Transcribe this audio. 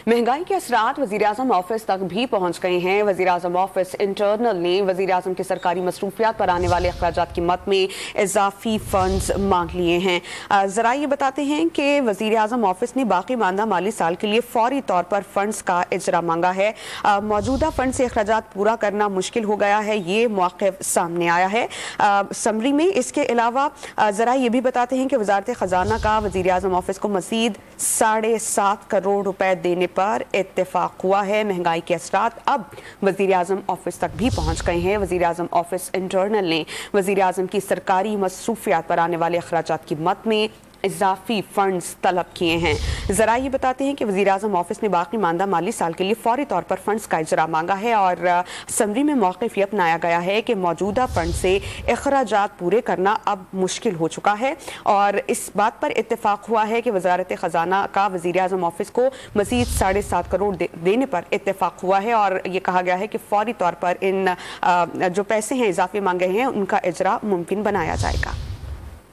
महंगाई के असरात वज़ीर-ए-आज़म ऑफिस तक भी पहुँच गए हैं। वज़ीर-ए-आज़म ऑफिस इंटरनल ने वज़ीर-ए-आज़म की सरकारी मसरूफियात पर आने वाले अखराजात की मद में इजाफी फंड्स मांग लिए हैं। ज़रा ये बताते हैं कि वज़ीर-ए-आज़म ऑफिस ने बाकी मानदा माली साल के लिए फौरी तौर पर फंड्स का इजरा मांगा है। मौजूदा फंड से अखराजात पूरा करना मुश्किल हो गया है, ये मौक़िफ़ सामने आया है। समरी में इसके अलावा ज़रा ये भी बताते हैं कि वज़ारत ख़जाना का वज़ीर-ए-आज़म ऑफिस को मज़ीद 7.5 करोड़ रुपए देने पर इत्तेफाक हुआ है। महंगाई के असरात अब वज़ीर-ए-आज़म ऑफिस तक भी पहुंच गए हैं। वज़ीर-ए-आज़म ऑफिस इंटरनल ने वज़ीर-ए-आज़म की सरकारी मसरूफियात पर आने वाले अखराजात की मद में इजाफी फंड्स तलब किए हैं। ज़रा ये बताते हैं कि वज़ीर-ए-आज़म ऑफिस ने बाकी मानदा माली साल के लिए फौरी तौर पर फंड्स का इजरा मांगा है और समरी में मौक़िफ़ ये अपनाया गया है कि मौजूदा फंड से अखराजात पूरे करना अब मुश्किल हो चुका है और इस बात पर इत्तेफाक हुआ है कि वज़ारत ख़जाना का वज़ीर-ए-आज़म ऑफिस को मज़ीद 7.5 करोड़ देने पर इत्तेफाक हुआ है और ये कहा गया है कि फौरी तौर पर इन जो पैसे हैं इजाफे मांगे हैं उनका इजरा मुमकिन बनाया जाएगा।